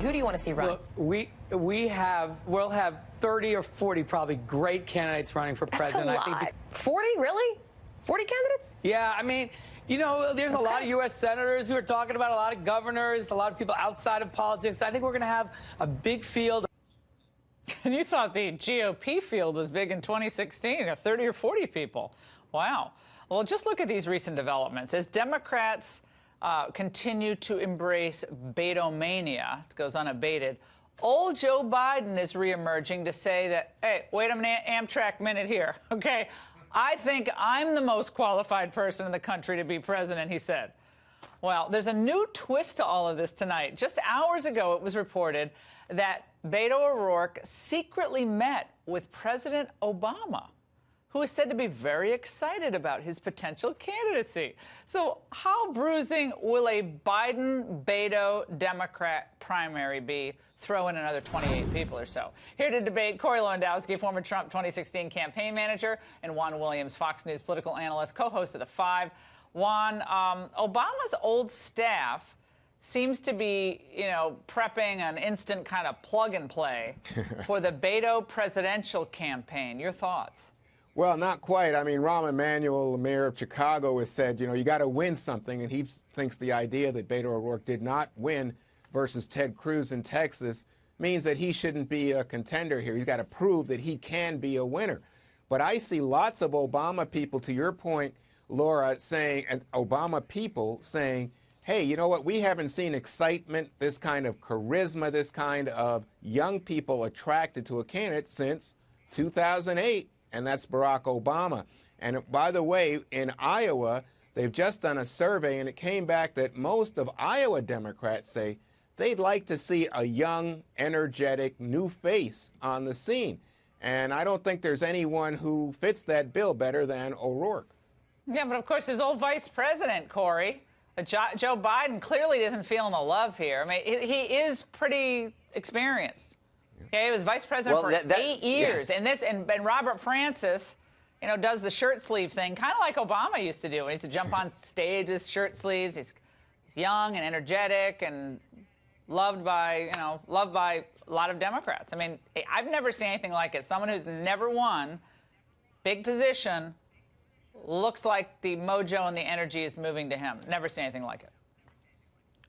Who do you want to see run? Look, we'll have 30 or 40 probably great candidates running for president. That's a lot. I think 40, really? 40 candidates? Yeah, I mean, you know, there's a lot of U.S. senators who are talking about, a lot of governors, a lot of people outside of politics. I think we're going to have a big field. And you thought the GOP field was big in 2016, 30 or 40 people. Wow. Well, just look at these recent developments. As Democrats continue to embrace Beto mania, it goes unabated, old Joe Biden is reemerging to say that, hey, wait a minute, Amtrak minute here, okay? I think I'm the most qualified person in the country to be president, he said. Well, there's a new twist to all of this tonight. Just hours ago, it was reported that Beto O'Rourke secretly met with President Obama, who is said to be very excited about his potential candidacy. So how bruising will a Biden-Beto Democrat primary be? Throw in another 28 people or so. Here to debate, Corey Lewandowski, former Trump 2016 campaign manager, and Juan Williams, Fox News political analyst, co-host of The Five. Juan, Obama's old staff seems to be, you know, prepping an instant kind of plug and play for the Beto presidential campaign. Your thoughts? Well, not quite. I mean, Rahm Emanuel, the mayor of Chicago, has said, you know, you got to win something, and he thinks the idea that Beto O'Rourke did not win versus Ted Cruz in Texas means that he shouldn't be a contender here. He's got to prove that he can be a winner. But I see lots of Obama people, to your point, Laura, saying, and Obama people saying, hey, you know what, we haven't seen excitement, this kind of charisma, this kind of young people attracted to a candidate since 2008, and that's Barack Obama. And by the way, in Iowa, they've just done a survey, and it came back that most of Iowa Democrats say they'd like to see a young, energetic, new face on the scene. And I don't think there's anyone who fits that bill better than O'Rourke. Yeah, but of course, his old vice president, Corey, Joe Biden, clearly isn't feeling the love here. I mean, he is pretty experienced. Okay, he was vice president for 8 years. Yeah. And Robert Francis, you know, does the shirt sleeve thing, kind of like Obama used to do. He used to jump on stage with shirt sleeves. He's young and energetic and loved by a lot of Democrats. I mean, I've never seen anything like it. Someone who's never won, big position, looks like the mojo and the energy is moving to him. Never seen anything like it.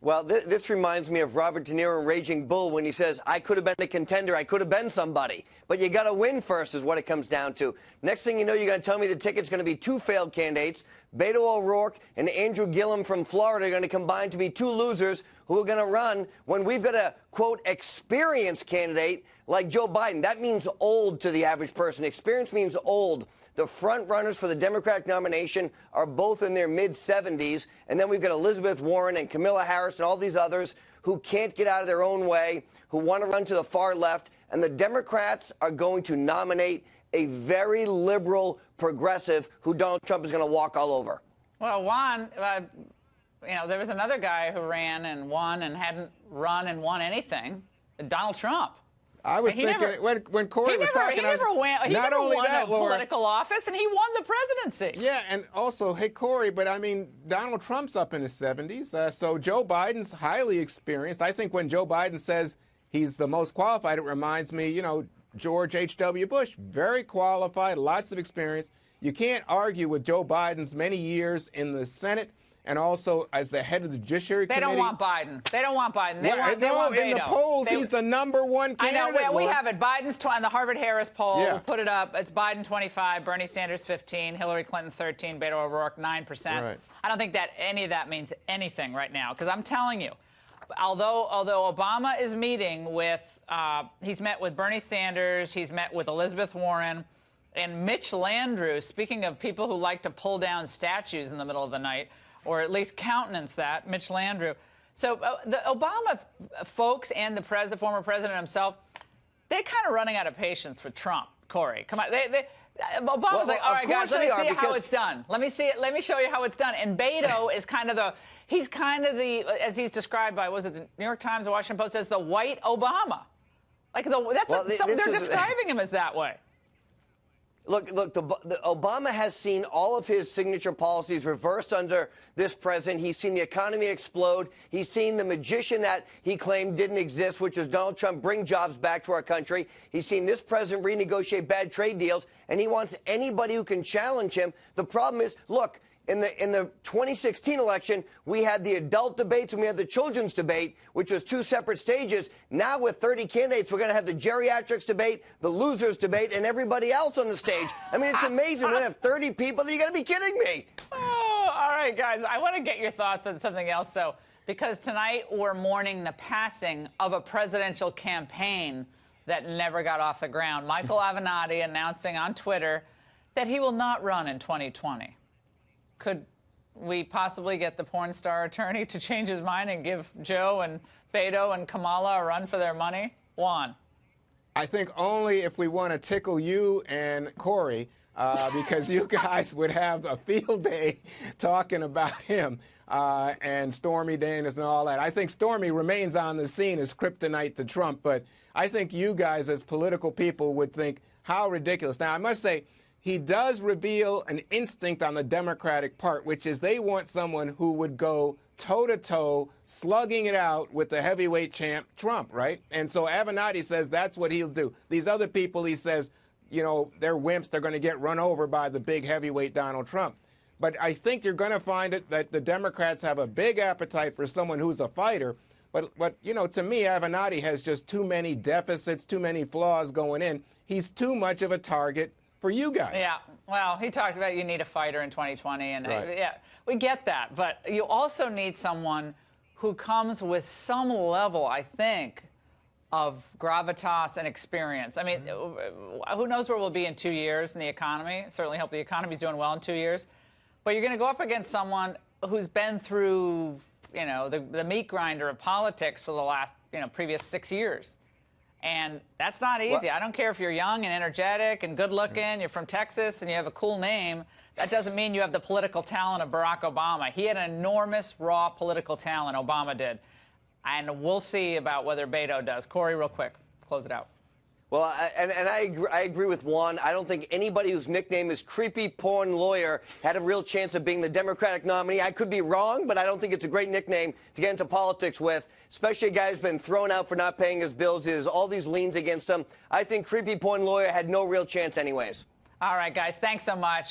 Well, this reminds me of Robert De Niro in Raging Bull when he says, I could have been a contender, I could have been somebody. But you got to win first is what it comes down to. Next thing you know, you're going to tell me the ticket's going to be two failed candidates. Beto O'Rourke and Andrew Gillum from Florida are going to combine to be two losers who are going to run when we've got a, quote, experienced candidate like Joe Biden. That means old to the average person. Experience means old. The front runners for the Democratic nomination are both in their mid-70s. And then we've got Elizabeth Warren and Kamala Harris and all these others who can't get out of their own way, who want to run to the far left. And the Democrats are going to nominate a very liberal progressive who Donald Trump is going to walk all over. Well, Juan, you know, there was another guy who ran and won and hadn't run and won anything, Donald Trump. I was thinking when Corey was talking, he never won a political office, and he won the presidency. Yeah, and also, hey, Corey, but I mean, Donald Trump's up in his 70s, so Joe Biden's highly experienced. I think when Joe Biden says he's the most qualified, it reminds me, you know, George H.W. Bush, very qualified, lots of experience. You can't argue with Joe Biden's many years in the Senate and also as the head of the Judiciary Committee. They don't want Biden. They don't want Biden. They want Beto. In the polls, he's the #1 candidate. I know. We have it. Biden's on the Harvard-Harris poll. Yeah. We'll put it up. It's Biden 25, Bernie Sanders 15, Hillary Clinton 13, Beto O'Rourke 9%. Right. I don't think that any of that means anything right now, because I'm telling you, although Obama is meeting with, he's met with Bernie Sanders, he's met with Elizabeth Warren, and Mitch Landrieu, speaking of people who like to pull down statues in the middle of the night, or at least countenance that, Mitch Landrieu. So the Obama folks and the former president himself, they're kind of running out of patience with Trump, Corey. Come on. Obama's like, all right, guys, let me see how it's done. Let me see it. Let me show you how it's done. And Beto is kind of as he's described by, was it the New York Times or Washington Post, as the white Obama. Like, they're describing him as that way. Look, Obama has seen all of his signature policies reversed under this president. He's seen the economy explode. He's seen the magician that he claimed didn't exist, which is Donald Trump, bring jobs back to our country. He's seen this president renegotiate bad trade deals, and he wants anybody who can challenge him. The problem is, look, in the 2016 election, we had the adult debates and we had the children's debate, which was two separate stages. Now with 30 candidates, we're going to have the geriatrics debate, the losers debate, and everybody else on the stage. I mean, it's amazing. We're going to have 30 people. You got to be kidding me. Oh, all right, guys. I want to get your thoughts on something else, though, because tonight we're mourning the passing of a presidential campaign that never got off the ground. Michael Avenatti announcing on Twitter that he will not run in 2020. Could we possibly get the porn star attorney to change his mind and give Joe and Beto and Kamala a run for their money? Juan. I think only if we want to tickle you and Corey, because you guys would have a field day talking about him and Stormy Daniels and all that. I think Stormy remains on the scene as kryptonite to Trump, but I think you guys as political people would think, how ridiculous. Now, I must say, he does reveal an instinct on the Democratic part, which is they want someone who would go toe-to-toe, slugging it out with the heavyweight champ, Trump, right? And so Avenatti says that's what he'll do. These other people, he says, you know, they're wimps. They're going to get run over by the big heavyweight Donald Trump. But I think you're going to find it that the Democrats have a big appetite for someone who's a fighter. But you know, to me, Avenatti has just too many deficits, too many flaws going in. He's too much of a target for you guys. Yeah, well, he talked about you need a fighter in 2020, and right. Yeah, we get that. But you also need someone who comes with some level, I think, of gravitas and experience. I mean, who knows where we'll be in 2 years in the economy? Certainly hope the economy's doing well in 2 years. But you're going to go up against someone who's been through, you know, the meat grinder of politics for the last, you know, previous 6 years. And that's not easy. I don't care if you're young and energetic and good-looking, you're from Texas and you have a cool name. That doesn't mean you have the political talent of Barack Obama. He had an enormous, raw political talent, Obama did. And we'll see about whether Beto does. Corey, real quick, close it out. Well, I agree with Juan. I don't think anybody whose nickname is Creepy Porn Lawyer had a real chance of being the Democratic nominee. I could be wrong, but I don't think it's a great nickname to get into politics with, especially a guy who's been thrown out for not paying his bills. He has all these liens against him. I think Creepy Porn Lawyer had no real chance anyways. All right, guys, thanks so much.